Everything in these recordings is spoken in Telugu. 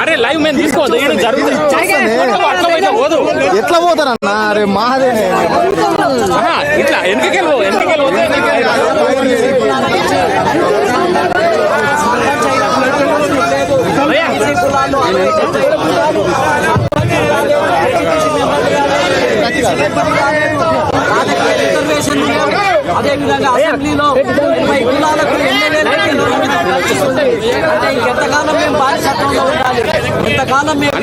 అరే లైవ్ మేము తీసుకోవద్దు ఎట్లా పోతారన్నా? అరే మాదే ఇట్లా ఎందుకెళ్ళి అదేవిధంగా అసెంబ్లీలో 30 కులాలకు ఎమ్మెల్యేలు అంటే ఎంతకాలం మేము బానిసత్వంలో ఉండాలి? ఎంతకాలం మేము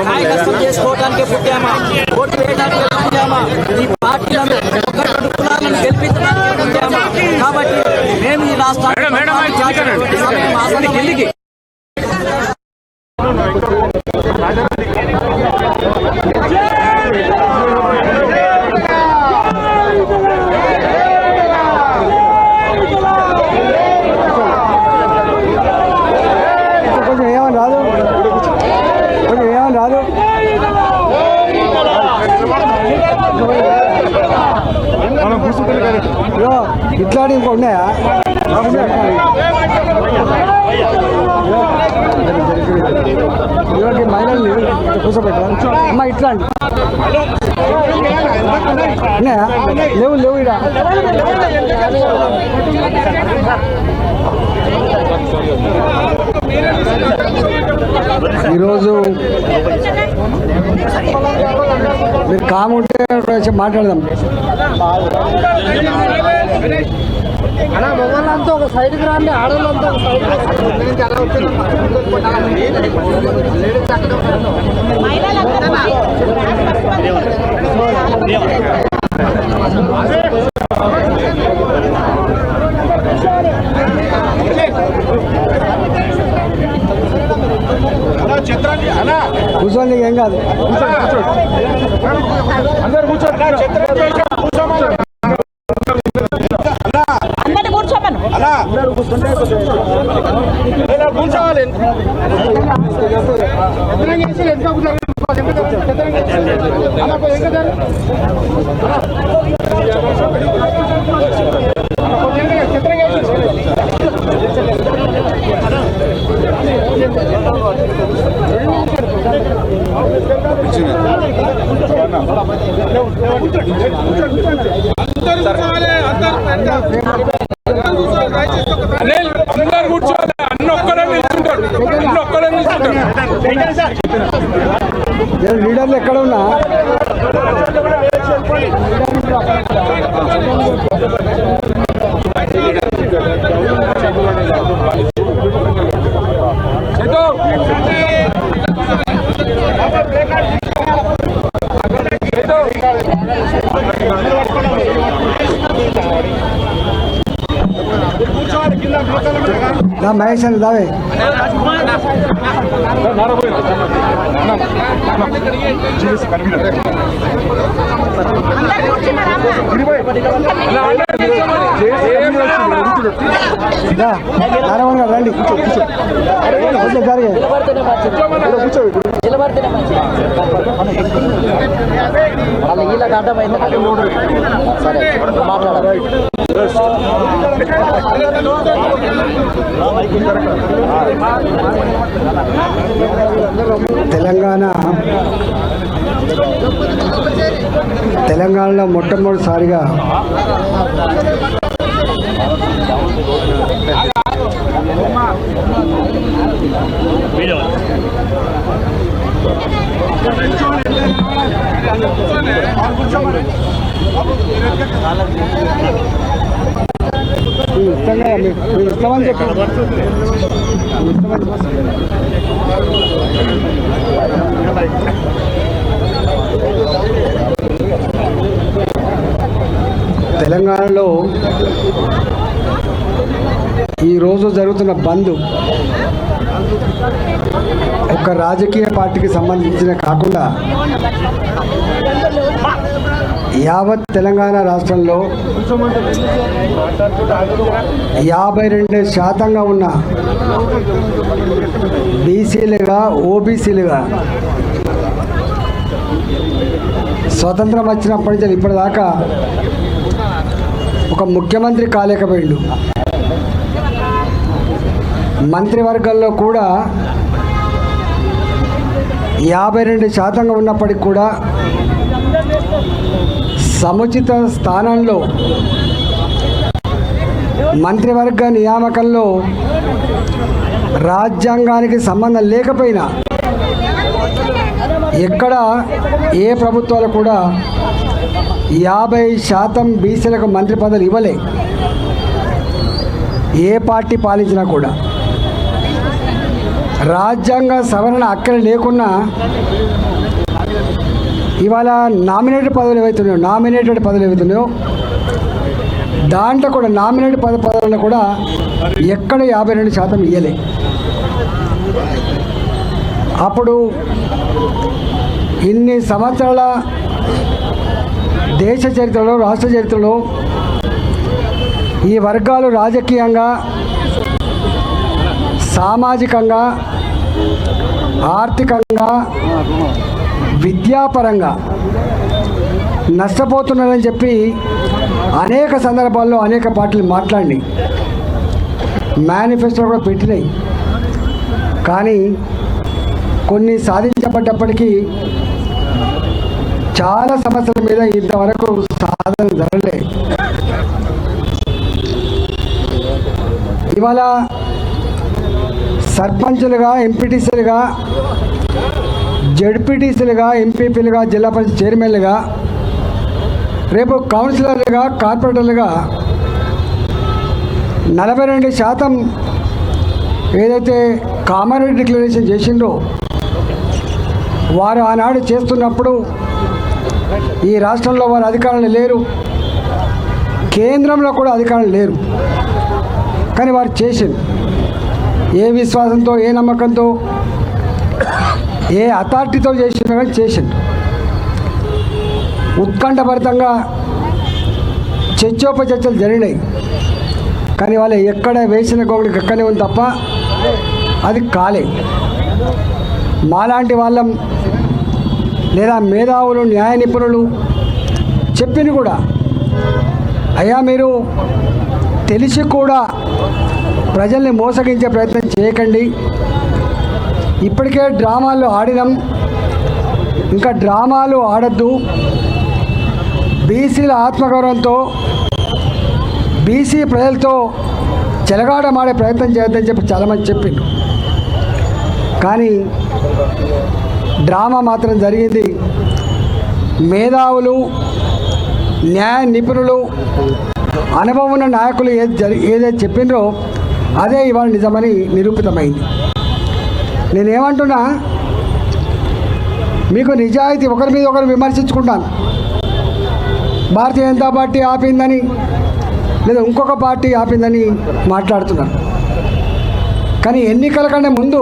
నాయకత్వం చేసుకోవడానికి పుట్టామా? ఓటు వేయడానికి పుట్టామా? ఈ పార్టీలను ఒక 2 కులాలను గెలిపించడానికి పుట్టామా? కాబట్టి మేము ఈ రాష్ట్రానికి సమయం ఆసనం వెళ్ళికి ఇట్లాంటి ఇంకా ఉన్నాయా? ఇలాంటి మహిళల్ని కూర్చోబెట్టా అమ్మా, ఇట్లాంటి ఉన్నాయా? లేవు లేవు ఇడ ఈరోజు మీరు కాముంటే మాట్లాడదాం. మొగలంతా ఒక సైడ్కి రాండి, ఆడవాళ్ళంతా ఒక కూర్చోండి, ఏం కాదు. అందరు కూర్చోండి. లీడర్లు ఎక్కడ ఉన్నా మహేష్ అని దావే రండి వీళ్ళకి అర్థమైంది. సరే మాట్లాడాలి. తెలంగాణలో మొట్టమొదటిసారిగా ఇస్తామని చెప్పి తెలంగాణలో ఈరోజు జరుగుతున్న బంద్ ఒక రాజకీయ పార్టీకి సంబంధించిన కాకుండా యావత్ తెలంగాణ రాష్ట్రంలో 52% ఉన్న బీసీలుగా ఓబీసీలుగా స్వతంత్రం వచ్చినప్పటి నుంచి ఇప్పటిదాకా ఒక ముఖ్యమంత్రి కాలేకపోయిండు. మంత్రివర్గంలో కూడా 52% ఉన్నప్పటికీ కూడా సముచిత స్థానంలో మంత్రివర్గ నియామకంలో రాజ్యాంగానికి సంబంధం లేకపోయినా ఎక్కడ ఏ ప్రభుత్వాలు కూడా 50% బీసీలకు మంత్రి పదవులు ఇవ్వలే. ఏ పార్టీ పాలించినా కూడా రాజ్యాంగ సవరణ అక్కడ లేకున్నా ఇవాళ నామినేటెడ్ పదవులు ఏవైతున్నాయో దాంట్లో కూడా నామినేటెడ్ పదవుల్లో కూడా ఎక్కడ 52% ఇవ్వలే. అప్పుడు ఇన్ని సంవత్సరాల దేశ చరిత్రలో, రాష్ట్ర చరిత్రలో ఈ వర్గాలు రాజకీయంగా, సామాజికంగా, ఆర్థికంగా, విద్యాపరంగా నష్టపోతున్నారని చెప్పి అనేక సందర్భాల్లో అనేక పార్టీలు మాట్లాడి మేనిఫెస్టో కూడా పెట్టినాయి. కానీ కొన్ని సాధించబడ్డప్పటికీ చాలా సమస్యల మీద ఇంతవరకు సాధన జరగలే. ఇవాళ సర్పంచులుగా, ఎంపీటీసీలుగా, జడ్పీటీసీలుగా, ఎంపీపీలుగా, జిల్లా పరిషత్ చైర్మన్లుగా, రేపు కౌన్సిలర్లుగా, కార్పొరేటర్లుగా 42% ఏదైతే కామన్ డిక్లరేషన్ చేసిందో వారు ఆనాడు చేస్తున్నప్పుడు ఈ రాష్ట్రంలో వారు అధికారులు లేరు, కేంద్రంలో కూడా అధికారులు లేరు. కానీ వారు చేసింది ఏ విశ్వాసంతో, ఏ నమ్మకంతో, ఏ అథారిటీతో చేసిందో కానీ చేసింది. ఉత్కంఠభరితంగా చర్చోపచర్చలు జరిగినాయి. కానీ వాళ్ళు ఎక్కడ వేసిన గోగుడికి ఎక్కడే ఉంది తప్ప అది కాలే. మాలాంటి వాళ్ళం లేదా మేధావులు, న్యాయ నిపుణులు చెప్పింది కూడా, అయ్యా మీరు తెలిసి కూడా ప్రజల్ని మోసగించే ప్రయత్నం చేయకండి. ఇప్పటికే డ్రామాలు ఆడినాం, ఇంకా డ్రామాలు ఆడద్దు. బీసీల ఆత్మగౌరవంతో, బీసీ ప్రజలతో చెలగాటమాడే ప్రయత్నం చేయొద్దని చెప్పి చాలామంది చెప్పిండు. కానీ డ్రామా మాత్రం జరిగింది. మేధావులు, న్యాయ నిపుణులు, అనుభవం ఉన్న నాయకులు ఏదైతే చెప్పిండ్రో అదే ఇవాళ నిజమని నిరూపితమైంది. నేనేమంటున్నా, మీకు నిజాయితీ, ఒకరి మీద ఒకరు విమర్శించుకుంటాను. భారతీయ జనతా పార్టీ ఆపిందని లేదా ఇంకొక పార్టీ ఆపిందని మాట్లాడుతున్నారు. కానీ ఎన్నికల కంటే ముందు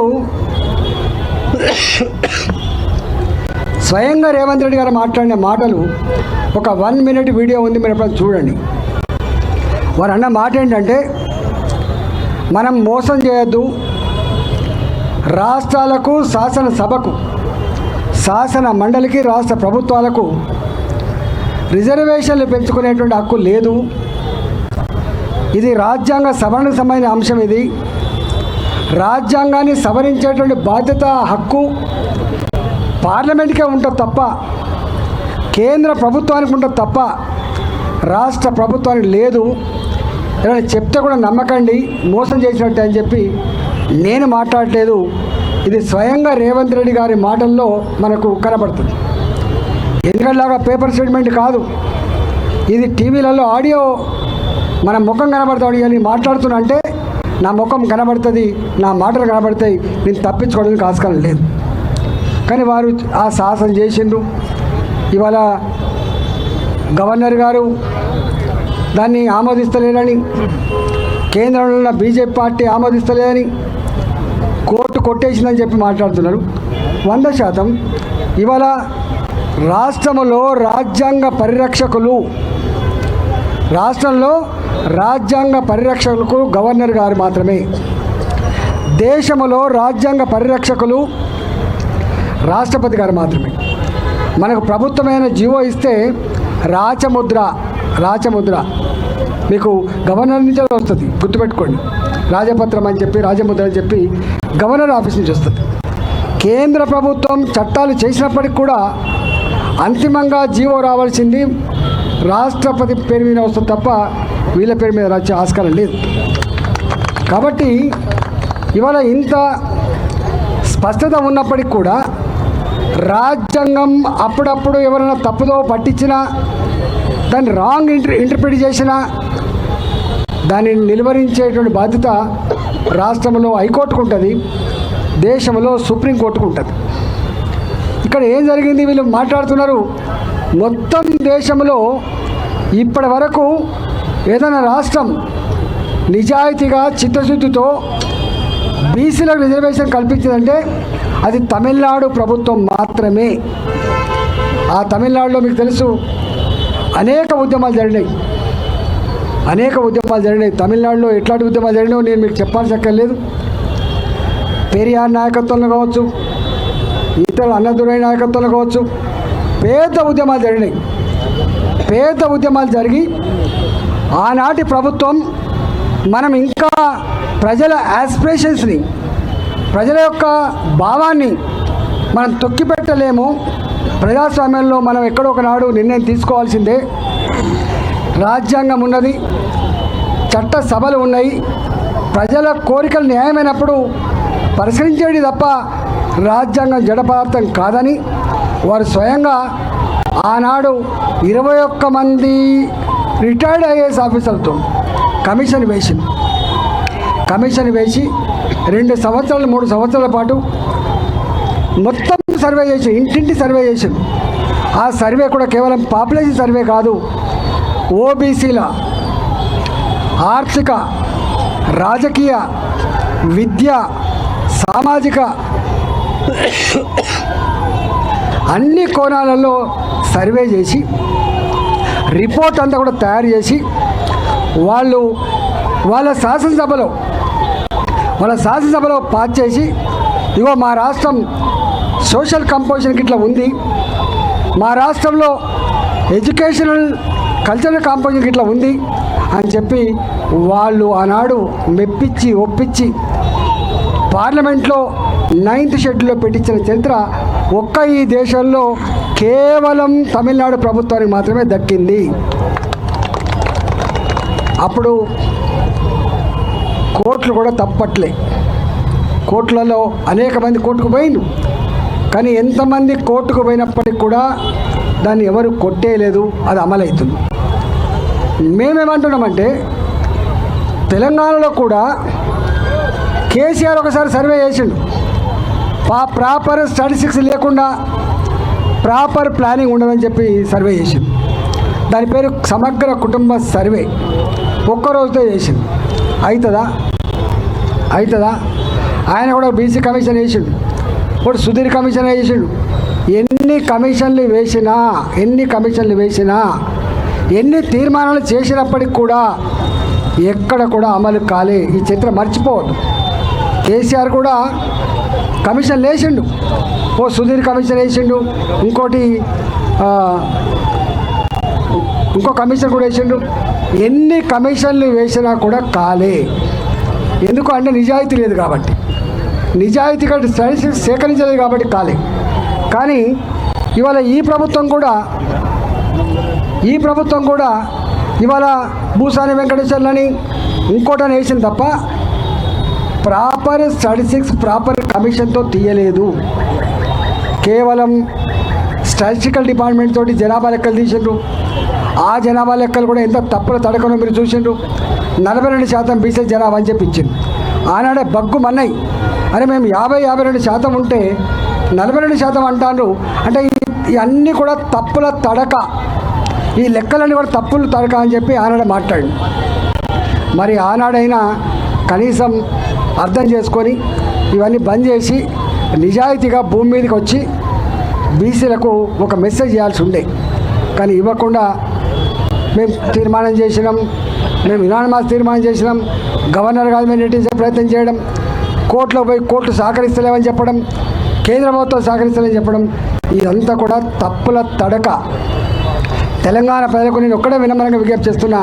స్వయంగా రేవంత్ రెడ్డి గారు మాట్లాడిన మాటలు ఒక 1 minute వీడియో ఉంది, మీరు ఎప్పుడైనా చూడండి. వారు అన్న మాట ఏంటంటే, మనం మోసం చేయొద్దు, రాష్ట్రాలకు, శాసనసభకు, శాసన మండలికి, రాష్ట్ర ప్రభుత్వాలకు రిజర్వేషన్లు పెంచుకునేటువంటి హక్కు లేదు. ఇది రాజ్యాంగ సవరణకు సంబంధించిన అంశం. ఇది రాజ్యాంగాన్ని సవరించేటువంటి బాధ్యత, హక్కు పార్లమెంట్కే ఉంటుంది తప్ప, కేంద్ర ప్రభుత్వానికి ఉంటుంది తప్ప రాష్ట్ర ప్రభుత్వానికి లేదు. ఏమైనా చెప్తే కూడా నమ్మకండి, మోసం చేసినట్టే అని చెప్పి నేను మాట్లాడలేదు. ఇది స్వయంగా రేవంత్ రెడ్డి గారి మాటల్లో మనకు కనబడుతుంది. ఎందుకంటేలాగా పేపర్ స్టేట్మెంట్ కాదు, ఇది టీవీలలో ఆడియో మన ముఖం కనబడతాడు అని మాట్లాడుతున్నా అంటే నా ముఖం కనబడుతుంది, నా మాటలు కనబడతాయి, నేను తప్పించుకోవడానికి ఆస్కారం లేదు. కానీ వారు ఆ సాహసం చేసిండ్రు. ఇవాళ గవర్నర్ గారు దాన్ని ఆమోదిస్తలేరని, కేంద్రంలో ఉన్న బీజేపీ పార్టీ ఆమోదిస్తలేదని, కోర్టు కొట్టేసిందని చెప్పి మాట్లాడుతున్నారు. 100% ఇవాళ రాష్ట్రంలో రాజ్యాంగ పరిరక్షకులకు గవర్నర్ గారు మాత్రమే. దేశంలో రాజ్యాంగ పరిరక్షకులు రాష్ట్రపతి గారు మాత్రమే. మనకు ప్రభుత్వమైన జీవో ఇస్తే రాచముద్ర మీకు గవర్నర్ నుంచి వస్తుంది, గుర్తుపెట్టుకోండి. రాజపత్రం అని చెప్పి, రాజముద్ర అని చెప్పి గవర్నర్ ఆఫీస్ నుంచి వస్తుంది. కేంద్ర ప్రభుత్వం చట్టాలు చేసినప్పటికి కూడా అంతిమంగా జీవో రావాల్సింది రాష్ట్రపతి పేరు మీద వస్తుంది తప్ప వీళ్ళ పేరు మీద వచ్చే ఆస్కారం లేదు. కాబట్టి ఇవాళ ఇంత స్పష్టత ఉన్నప్పటికి కూడా రాజ్యాంగం అప్పుడప్పుడు ఎవరైనా తప్పుదో పట్టించినా, దాన్ని రాంగ్ ఇంటర్ప్రిట్ చేసినా దాన్ని నిలువరించేటువంటి బాధ్యత రాష్ట్రంలో హైకోర్టుకు ఉంటుంది, దేశంలో సుప్రీంకోర్టుకు ఉంటుంది. ఇక్కడ ఏం జరిగింది, వీళ్ళు మాట్లాడుతున్నారు మొత్తం దేశంలో ఇప్పటి వరకు ఏదైనా రాష్ట్రం నిజాయితీగా చిత్తశుద్ధితో బీసీలకు రిజర్వేషన్ కల్పించిందంటే అది తమిళనాడు ప్రభుత్వం మాత్రమే. ఆ తమిళనాడులో మీకు తెలుసు అనేక ఉద్యమాలు జరిగినాయి. తమిళనాడులో ఎట్లాంటి ఉద్యమాలు జరిగినాయో నేను మీకు చెప్పాల్సి అక్కర్లేదు. పెరియార్ నాయకత్వంలో కావచ్చు, ఇతరుల అన్నదురై నాయకత్వంలో కావచ్చు, పెద్ద ఉద్యమాలు జరిగి ఆనాటి ప్రభుత్వం మనం ఇంకా ప్రజల యాస్పిరేషన్స్ని, ప్రజల యొక్క భావాన్ని మనం తొక్కిపెట్టలేము. ప్రజాస్వామ్యంలో మనం ఎక్కడో ఒకనాడు నిర్ణయం తీసుకోవాల్సిందే. రాజ్యాంగం ఉన్నది, చట్ట సభలు ఉన్నాయి, ప్రజల కోరికలు న్యాయమైనప్పుడు పరిష్కరించేది తప్ప రాజ్యాంగం జడ పదార్థం కాదని వారు స్వయంగా ఆనాడు 21 మంది రిటైర్డ్ ఐఏఎస్ ఆఫీసర్లతో కమిషన్ వేసి 2 సంవత్సరాలు 3 సంవత్సరాల పాటు మొత్తం సర్వే చేసి ఇంటింటి సర్వే చేసి, ఆ సర్వే కూడా కేవలం పాపులేషన్ సర్వే కాదు, ఓబీసీల ఆర్థిక, రాజకీయ, విద్య, సామాజిక అన్ని కోణాలలో సర్వే చేసి రిపోర్ట్ అంతా కూడా తయారు చేసి వాళ్ళ శాసనసభలో పాస్ చేసి, ఇగో మా రాష్ట్రం సోషల్ కంపోజిషన్కి ఇట్లా ఉంది, మా రాష్ట్రంలో ఎడ్యుకేషనల్ కల్చరల్ కాంపోజిషన్కి ఇట్లా ఉంది అని చెప్పి వాళ్ళు ఆనాడు మెప్పించి ఒప్పించి పార్లమెంట్లో 9th షెడ్యూల్లో పెట్టించిన చరిత్ర ఒక్క ఈ దేశంలో కేవలం తమిళనాడు ప్రభుత్వానికి మాత్రమే దక్కింది. అప్పుడు కోర్టులు కూడా తప్పట్లే, కోర్టులలో అనేక మంది కోర్టుకు పోయిండు, కానీ ఎంతమంది కోర్టుకు పోయినప్పటికి కూడా దాన్ని ఎవరు కొట్టేయలేదు, అది అమలవుతుంది. మేమేమంటున్నామంటే తెలంగాణలో కూడా కేసీఆర్ ఒకసారి సర్వే చేసిండు, ప్రాపర్ స్టాటిస్టిక్స్ లేకుండా ప్రాపర్ ప్లానింగ్ ఉండదని చెప్పి సర్వే చేసిండు. దాని పేరు సమగ్ర కుటుంబ సర్వే. ఒక్కరోజుతో చేసిండు. అవుతుందా? ఆయన కూడా బీసీ కమిషన్ వేసిండు, ఇప్పుడు సుధీర్ కమిషన్ వేసిండు. ఎన్ని కమిషన్లు వేసినా ఎన్ని తీర్మానాలు చేసినప్పటికి కూడా ఎక్కడ కూడా అమలు కాలే. ఈ చరిత్ర మర్చిపోవద్దు. కేసీఆర్ కూడా కమిషన్లు వేసిండు, ఓ సుధీర్ కమిషన్ వేసిండు, ఇంకో కమిషన్ కూడా వేసిండు. ఎన్ని కమిషన్లు వేసినా కూడా కాలే. ఎందుకు అంటే నిజాయితీ లేదు కాబట్టి, నిజాయితీగా స్టాటిస్టిక్స్ సేకరించలేదు కాబట్టి కాలే. కానీ ఇవాళ ఈ ప్రభుత్వం కూడా ఇవాళ భూసాని వెంకటేశ్వర్లని ఇంకోటని వేసింది తప్ప ప్రాపర్ స్టాటిస్టిక్స్ ప్రాపర్ కమిషన్తో తీయలేదు. కేవలం స్టాటిస్టికల్ డిపార్ట్మెంట్ తోటి జనాభా లెక్కలు తీసిండ్రు. ఆ జనాభా లెక్కలు కూడా ఎంత తప్పుల తడకనో మీరు చూసిండ్రు. 42% బీసీ జనాభా అని చెప్పి ఇచ్చింది. ఆనాడే బగ్గు మన్నాయి, అరే మేము 50-52% ఉంటే 42% అంటారు అంటే ఇవన్నీ కూడా తప్పుల తడక, ఈ లెక్కలన్నీ కూడా తప్పులు తడక అని చెప్పి ఆనాడే మాట్లాడి. మరి ఆనాడైనా కనీసం అర్థం చేసుకొని ఇవన్నీ బంద్ చేసి నిజాయితీగా భూమి మీదకి వచ్చి బీసీలకు ఒక మెసేజ్ చేయాల్సి ఉండే. కానీ ఇవ్వకుండా మేము తీర్మానం చేసినాం, మేము యునానిమస్ తీర్మానం చేసినాం, గవర్నర్ కాదు మేము నెట్టించే ప్రయత్నం చేయడం, కోర్టులో పోయి కోర్టు సహకరిస్తలేమని చెప్పడం, కేంద్ర ప్రభుత్వం సహకరిస్తలేమని చెప్పడం, ఇదంతా కూడా తప్పుల తడక. తెలంగాణ ప్రజలకు నేను ఒక్కడే వినమ్రంగా విజ్ఞప్తి చేస్తున్నా,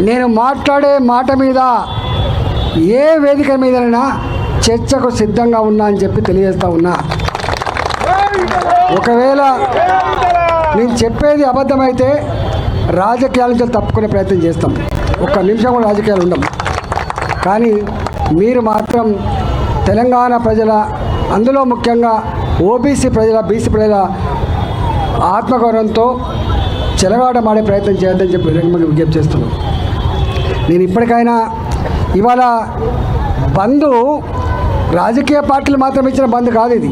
నేను మాట్లాడే మాట మీద ఏ వేదిక మీదైనా చర్చకు సిద్ధంగా ఉన్నా అని చెప్పి తెలియజేస్తా ఉన్నా. ఒకవేళ నేను చెప్పేది అబద్ధమైతే రాజకీయాల నుంచి తప్పుకునే ప్రయత్నం చేస్తాం. ఒక్క నిమిషం కూడా రాజకీయాలు ఉండం. కానీ మీరు మాత్రం తెలంగాణ ప్రజల, అందులో ముఖ్యంగా ఓబీసీ ప్రజల, బీసీ ప్రజల ఆత్మగౌరవంతో చెలగాటమాడే ప్రయత్నం చేయొద్దని చెప్పి విజ్ఞప్తి చేస్తున్నాను. నేను ఇప్పటికైనా ఇవాళ బంధు రాజకీయ పార్టీలు మాత్రం ఇచ్చిన బంధు కాదు. ఇది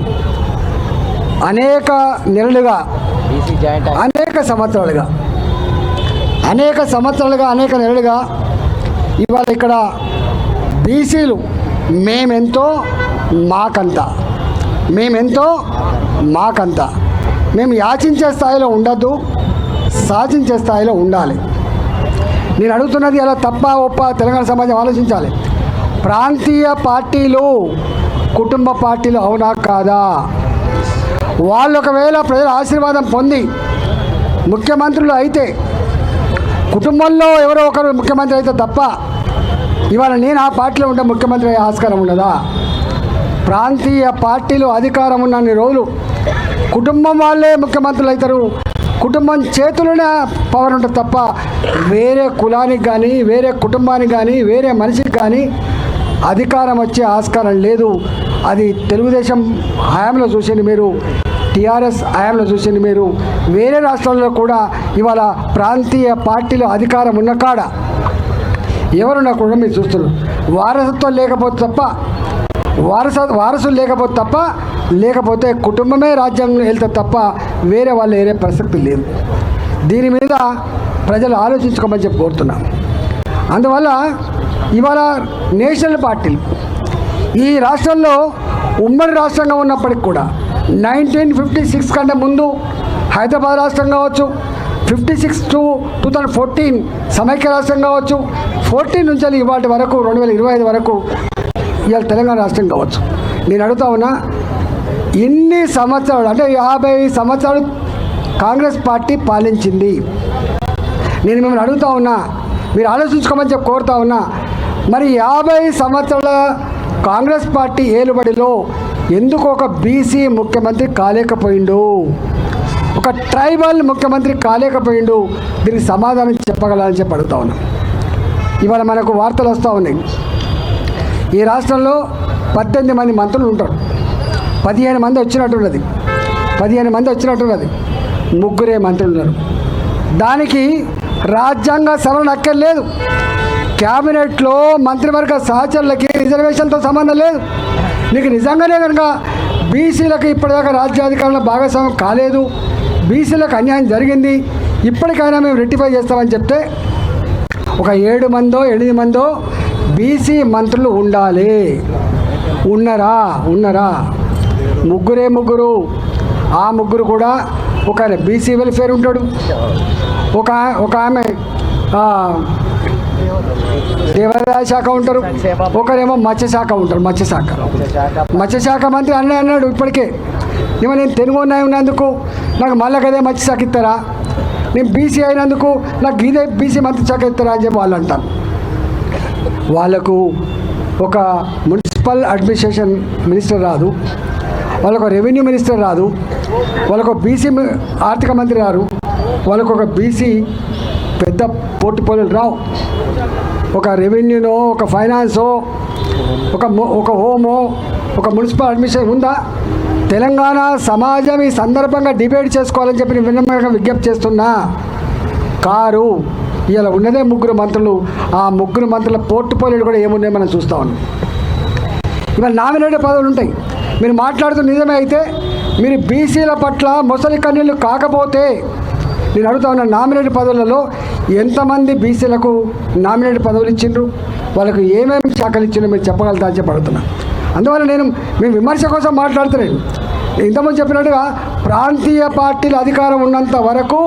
అనేక నెలలుగా, అనేక సంవత్సరాలుగా అనేక నెలలుగా ఇవాళ ఇక్కడ బీసీలు మేమెంతో మాకంత మేము యాచించే స్థాయిలో ఉండద్దు, సాధించే స్థాయిలో ఉండాలి. నేను అడుగుతున్నది అలా తప్ప ఒప్ప తెలంగాణ సమాజం ఆలోచించాలి. ప్రాంతీయ పార్టీలు కుటుంబ పార్టీలు అవునా కాదా? వాళ్ళు ఒకవేళ ప్రజల ఆశీర్వాదం పొంది ముఖ్యమంత్రులు అయితే, కుటుంబంలో ఎవరో ఒకరు ముఖ్యమంత్రి అయితే తప్ప ఇవాళ నేను ఆ పార్టీలో ఉంటే ముఖ్యమంత్రి అయ్యే ఆస్కారం ఉండదా? ప్రాంతీయ పార్టీలు అధికారం ఉన్నన్ని రోజులు కుటుంబం వాళ్ళే ముఖ్యమంత్రులు అవుతారు. కుటుంబం చేతుల్లోనే పవర్ ఉంటుంది తప్ప వేరే కులానికి కానీ, వేరే కుటుంబానికి కానీ, వేరే మనిషికి కానీ అధికారం వచ్చే ఆస్కారం లేదు. అది తెలుగుదేశం హయాంలో చూసింది మీరు, టీఆర్ఎస్ హయాంలో చూసింది మీరు. వేరే రాష్ట్రాల్లో కూడా ఇవాళ ప్రాంతీయ పార్టీలు అధికారం ఉన్న కాడ ఎవరున్నా కూడా మీరు చూస్తున్నారు. వారసత్వం లేకపోతే తప్ప, వారసులు లేకపోతే కుటుంబమే రాజ్యం వెళ్తుంది తప్ప వేరే వాళ్ళు వేరే ప్రసక్తి లేదు. దీని మీద ప్రజలు ఆలోచించుకోమని చెప్పి కోరుతున్నాను. అందువల్ల ఇవాళ నేషనల్ పార్టీలు ఈ రాష్ట్రంలో ఉమ్మడి రాష్ట్రంగా ఉన్నప్పటికి కూడా 1956 కంటే ముందు హైదరాబాద్ రాష్ట్రం కావచ్చు, 56 to 2014 సమైక్య రాష్ట్రం కావచ్చు, 14 నుంచి ఇవాటి వరకు 2025 వరకు ఇవాళ తెలంగాణ రాష్ట్రం కావచ్చు. నేను అడుగుతా ఉన్నా, ఇన్ని సంవత్సరాలు అంటే 50 సంవత్సరాలు కాంగ్రెస్ పార్టీ పాలించింది. నేను మిమ్మల్ని అడుగుతా ఉన్నా, మీరు ఆలోచించుకోమని చెప్పి కోరుతా ఉన్నా, మరి 50 సంవత్సరాల కాంగ్రెస్ పార్టీ ఏలుబడిలో ఎందుకు ఒక బీసీ ముఖ్యమంత్రి కాలేకపోయిండు, ఒక ట్రైబల్ ముఖ్యమంత్రి కాలేకపోయిండు? దీనికి సమాధానం చెప్పగలని చెప్పి అడుగుతా ఉన్నా. ఇవాళ మనకు వార్తలు వస్తూ ఉన్నాయి, ఈ రాష్ట్రంలో 18 మంది మంత్రులు ఉంటారు, 15 మంది వచ్చినట్టున్నది, 3 మంత్రులు ఉన్నారు. దానికి రాజ్యాంగ సవరణ అక్కర్లేదు. క్యాబినెట్లో మంత్రివర్గ సహచరులకి రిజర్వేషన్తో సంబంధం లేదు. నీకు నిజంగానే కనుక బీసీలకు ఇప్పటిదాకా రాజ్యాధికారంలో భాగస్వామ్యం కాలేదు, బీసీలకు అన్యాయం జరిగింది, ఇప్పటికైనా మేము రెక్టిఫై చేస్తామని చెప్తే ఒక 7 మందో 8 మందో బీసీ మంత్రులు ఉండాలి. ఉన్నరా? 3 ఆ 3 కూడా ఒక బీసీ వెల్ఫేర్ ఉంటాడు, ఒక ఆమె దేవాదాయ శాఖ ఉంటారు, ఒకరేమో మత్స్యశాఖ ఉంటారు. మత్స్యశాఖ మంత్రి అన్నాడు ఇప్పటికే, నేను తెలుగు ఉన్నందుకు నాకు మళ్ళీ అదే మత్స్యశాఖ ఇస్తారా, నేను బీసీ అయినందుకు నాకు ఇదే బీసీ మంత్రి శాఖ ఇస్తారా అని చెప్పి వాళ్ళు అంటారు. వాళ్ళకు ఒక మున్సిపల్ అడ్మినిస్ట్రేషన్ మినిస్టర్ రాదు, వాళ్ళకు రెవెన్యూ మినిస్టర్ రాదు, వాళ్ళకు బీసీ ఆర్థిక మంత్రి రారు, వాళ్ళకు ఒక బీసీ పెద్ద పోర్ట్ఫోలియోలు రావు. ఒక రెవెన్యూనో, ఒక ఫైనాన్సో, ఒక హోమో, ఒక మున్సిపల్ అడ్మినిస్ట్రేషన్ ఉందా? తెలంగాణ సమాజం ఈ సందర్భంగా డిబేట్ చేసుకోవాలని చెప్పి నేను విన్నమ్మంగా విజ్ఞప్తి చేస్తున్నా. కారు ఇలా ఉన్నదే 3 మంత్రులు, ఆ 3 మంత్రుల పోర్ట్ఫోలియోలు కూడా ఏమున్నాయో మనం చూస్తూ ఉన్నాం. ఇవాళ నామినేటెడ్ పదవులు ఉంటాయి. మీరు మాట్లాడుతున్న నిజమే అయితే మీరు బీసీల పట్ల మొసలి కన్నీళ్ళు కాకపోతే, నేను అడుగుతా ఉన్న నామినేటెడ్ పదవులలో ఎంతమంది బీసీలకు నామినేటెడ్ పదవులు ఇచ్చిండ్రు, వాళ్ళకు ఏమేమి శాఖలు ఇచ్చిండ్రో మీరు చెప్పగలుగుతా అని చెప్పి అడుగుతున్నా. అందువల్ల మేము విమర్శ కోసం మాట్లాడుతున్నాను. ఇంతకుముందు చెప్పినట్టుగా ప్రాంతీయ పార్టీల అధికారం ఉన్నంత వరకు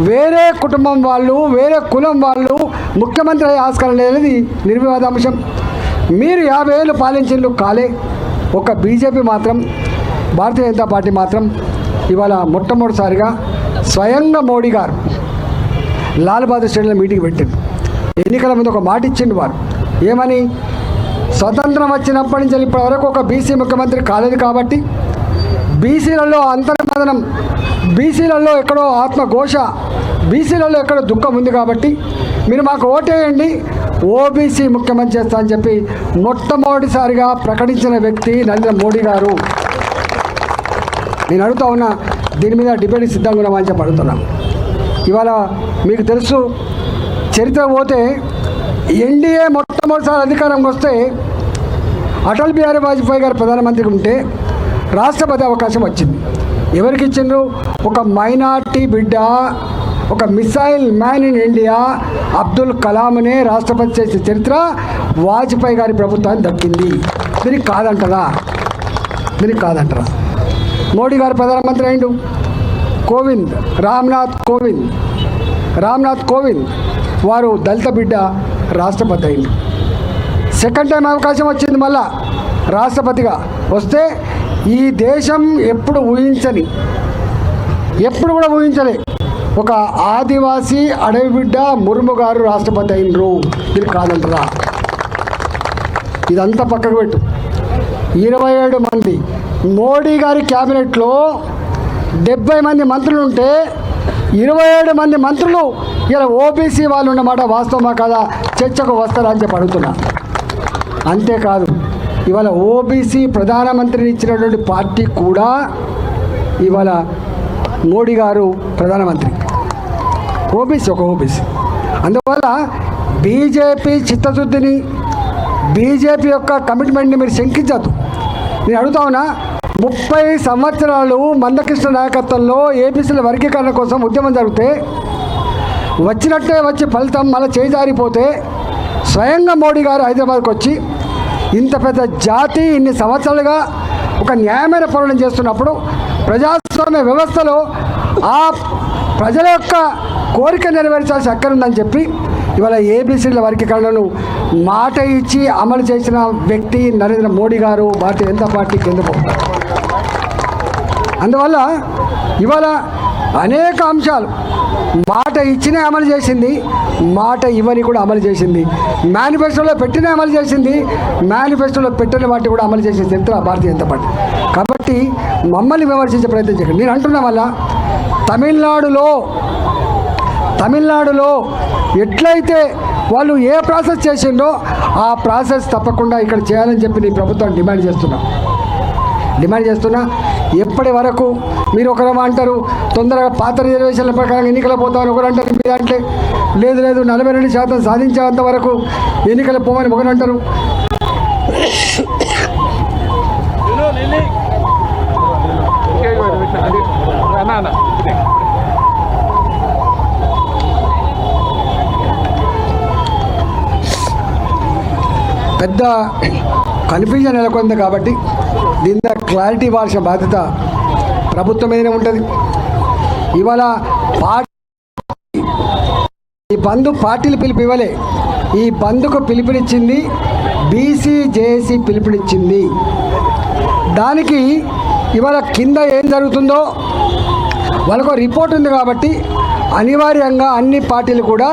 వేరే కుటుంబం వాళ్ళు, వేరే కులం వాళ్ళు ముఖ్యమంత్రి అయ్యే ఆస్కారం లేనిది నిర్వివాదాంశం. మీరు 50 ఏళ్ళు పాలించిండ్రు కాలే. ఒక బీజేపీ మాత్రం, భారతీయ జనతా పార్టీ మాత్రం ఇవాళ మొట్టమొదటిసారిగా స్వయంగా మోడీ గారు లాల్ బహదూర్ స్టేడియంలో మీటింగ్ పెట్టింది. ఎన్నికల ముందు ఒక మాట ఇచ్చిండు వారు. ఏమని? స్వతంత్రం వచ్చినప్పటి నుంచి ఇప్పటి వరకు ఒక బీసీ ముఖ్యమంత్రి కాలేదు కాబట్టి బీసీలలో అంతర్మదనం, బీసీలలో ఎక్కడో ఆత్మఘోష, బీసీలలో ఎక్కడో దుఃఖం ఉంది కాబట్టి మీరు మాకు ఓటేయండి, ఓబీసీ ముఖ్యమంత్రి చేస్తా అని చెప్పి మొట్టమొదటిసారిగా ప్రకటించిన వ్యక్తి నరేంద్ర మోడీ గారు. నేను అడుగుతా ఉన్నా, దీని మీద డిబేట్ సిద్ధంగా ఉన్నామని చెప్పి అడుగుతున్నాం. ఇవాళ మీకు తెలుసు, చరిత్ర పోతే ఎన్డీఏ మొట్టమొదటిసారి అధికారంకి వస్తే అటల్ బిహారీ వాజ్పేయి గారు ప్రధానమంత్రికి ఉంటే రాష్ట్రపతి అవకాశం వచ్చింది. ఎవరికి ఇచ్చిండ్రు? ఒక మైనార్టీ బిడ్డ, ఒక missile man in India Abdul కలాంనే రాష్ట్రపతి చేసిన చరిత్ర వాజ్పేయి గారి ప్రభుత్వానికి దక్కింది. దీనికి కాదంటారా? దీనికి కాదంటారా? మోడీ గారు ప్రధానమంత్రి అయిండు, రామ్నాథ్ కోవింద్ వారు దళిత బిడ్డ రాష్ట్రపతి అయిండు. సెకండ్ టైం అవకాశం వచ్చింది మళ్ళా రాష్ట్రపతిగా వస్తే ఈ దేశం ఎప్పుడు కూడా ఊహించలే ఒక ఆదివాసీ అడవి బిడ్డ ముర్ము గారు రాష్ట్రపతి అయినరు. ఇది కాదంటారా? ఇదంతా పక్కకు పెట్టు. 27 మంది మోడీ గారి క్యాబినెట్లో 70 మంది మంత్రులు ఉంటే 27 మంది మంత్రులు ఇలా ఓబీసీ వాళ్ళు ఉన్నమాట వాస్తవమా కాదా చర్చకు వస్తారా అని చెప్పి అడుగుతున్నా. అంతేకాదు, ఇవాళ ఓబీసీ ప్రధానమంత్రిని ఇచ్చినటువంటి పార్టీ కూడా ఇవాళ మోడీ గారు ప్రధానమంత్రి, ఓబీసీ, ఒక ఓబీసీ. అందువల్ల బీజేపీ చిత్తశుద్ధిని, బీజేపీ యొక్క కమిట్మెంట్ని మీరు శంకించద్దు. నేను అడుగుతా ఉన్నా, 30 సంవత్సరాలు మందకృష్ణ నాయకత్వంలో ఏబీసీల వర్గీకరణ కోసం ఉద్యమం జరిగితే వచ్చినట్టే వచ్చి ఫలితం మళ్ళీ చేజారిపోతే స్వయంగా మోడీ గారు హైదరాబాద్కి వచ్చి ఇంత పెద్ద జాతి ఇన్ని సంవత్సరాలుగా ఒక న్యాయమైన పోరాటం చేస్తున్నప్పుడు ప్రజాస్వామ్య వ్యవస్థలో ఆ ప్రజల యొక్క కోరిక నెరవేర్చాల్సి అక్కరుందని చెప్పి ఇవాళ ఏబీసీల వర్గీకరణను మాట ఇచ్చి అమలు చేసిన వ్యక్తి నరేంద్ర మోడీ గారు, భారతీయ జనతా పార్టీ కేంద్ర ప్రభుత్వం. అందువల్ల ఇవాళ అనేక అంశాలు మాట ఇచ్చినా అమలు చేసింది, మాట ఇవ్వని కూడా అమలు చేసింది, మేనిఫెస్టోలో పెట్టినా అమలు చేసింది, మేనిఫెస్టోలో పెట్టిన వాటిని కూడా అమలు చేసే చరిత్ర భారతీయ జనతా పార్టీ. కాబట్టి మమ్మల్ని విమర్శించే ప్రయత్నం చేయకండి. నేను అంటున్నా వల్ల తమిళనాడులో ఎట్లయితే వాళ్ళు ఏ ప్రాసెస్ చేసిండో ఆ ప్రాసెస్ తప్పకుండా ఇక్కడ చేయాలని చెప్పి నీ ప్రభుత్వాన్ని డిమాండ్ చేస్తున్నా. ఎప్పటి వరకు మీరు ఒకరు అంటారు తొందరగా పాత రిజర్వేషన్ల ప్రకారం ఎన్నికలు పోతామని ఒకరు అంటారు, మీరు అంటే లేదు 42% సాధించేంత వరకు ఎన్నికలు పోమని ఒకరు అంటారు. పెద్ద కన్ఫ్యూజన్ నెలకొంది కాబట్టి దీని మీద క్లారిటీ ఇవ్వాల్సిన బాధ్యత ప్రభుత్వం మీదనే ఉంటుంది. ఇవాళ ఈ బంధు పార్టీలు పిలుపు ఇవ్వలే, ఈ బంధుకు పిలుపునిచ్చింది బీసీ జేఏసీ పిలుపునిచ్చింది. దానికి ఇవాళ కింద ఏం జరుగుతుందో వాళ్ళకు రిపోర్ట్ ఉంది కాబట్టి అనివార్యంగా అన్ని పార్టీలు కూడా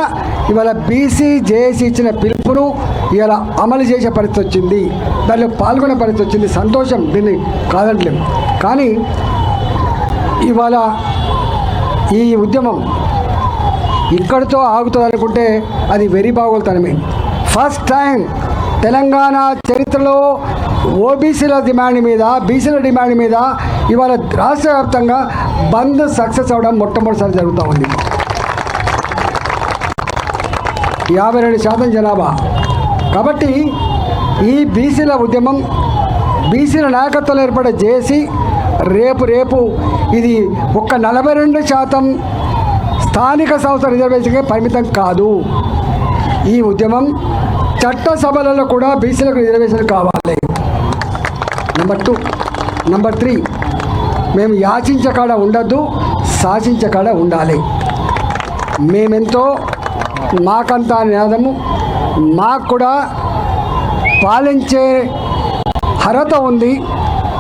ఇవాళ బీసీ జేఏసీ ఇచ్చిన పిలుపును ఇవాళ అమలు చేసే పరిస్థితి వచ్చింది, దానిలో పాల్గొనే పరిస్థితి వచ్చింది. సంతోషం, దీన్ని కాదంటలేం. కానీ ఇవాళ ఈ ఉద్యమం ఇక్కడితో ఆగుతుంది అనుకుంటే అది వెరీ బాగోలుతనమే. ఫస్ట్ టైం తెలంగాణ చరిత్రలో ఓబీసీల డిమాండ్ మీద, బీసీల డిమాండ్ మీద ఇవాళ రాష్ట్ర వ్యాప్తంగా బంద్ సక్సెస్ అవ్వడం మొట్టమొదటిసారి జరుగుతూ ఉంది. 52% జనాభా. కాబట్టి ఈ బీసీల ఉద్యమం, బీసీల నాయకత్వంలో ఏర్పడే జేఏసీ రేపు ఇది ఒక్క 42% స్థానిక సంస్థ రిజర్వేషన్కే పరిమితం కాదు. ఈ ఉద్యమం చట్టసభలలో కూడా బీసీలకు రిజర్వేషన్ కావాలి. నెంబర్ 2. నెంబర్ 3, మేము యాచించే కాడ ఉండద్దు, శాసించే కాడ ఉండాలి. మేమెంతో మాకంతా నినాదము, మాకు కూడా పాలించే అర్హత ఉంది,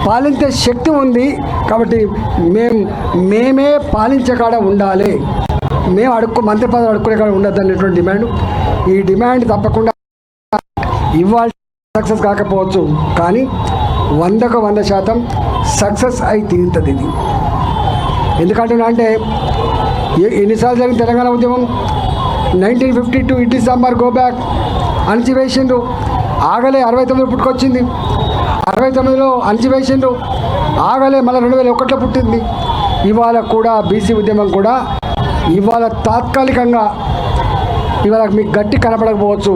పాలించే శక్తి ఉంది. కాబట్టి మేమే పాలించే కాడ ఉండాలి. మేము మంత్రి పదవి అడుక్కునే కాడ ఉండద్దు అనేటువంటి డిమాండ్. ఈ డిమాండ్ తప్పకుండా ఇవాళ సక్సెస్ కాకపోవచ్చు, కానీ 100% సక్సెస్ అయి తీరుతుంది ఇది. ఎందుకంటున్నా అంటే ఎన్నిసార్లు జరిగిన తెలంగాణ ఉద్యమం 1952 ఇడ్లీ సాంబార్ గో బ్యాక్ అణచివేసిండ్రు, ఆగలే 69 పుట్టుకొచ్చింది, 69లో అణచివేసిండ్రు, ఆగలే మళ్ళీ 2001లో పుట్టింది. ఇవాళ కూడా బీసీ ఉద్యమం కూడా ఇవాళ తాత్కాలికంగా ఇవాళ మీకు గట్టి కనపడకపోవచ్చు,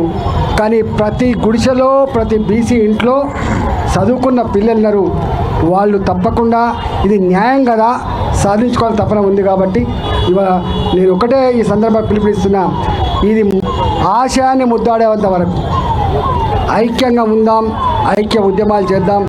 కానీ ప్రతి గుడిసెలో ప్రతి బీసీ ఇంట్లో చదువుకున్న పిల్లలున్నారు. వాళ్ళు తప్పకుండా ఇది న్యాయం కదా, సాధించుకోవాలని తపన ఉంది. కాబట్టి ఇవాళ నేను ఒకటే ఈ సందర్భంగా పిలుపునిస్తున్నా, ఇది ఆశయాన్ని ముద్దాడేంత వరకు ఐక్యంగా ఉందాం, ఐక్య ఉద్యమాలు చేద్దాం.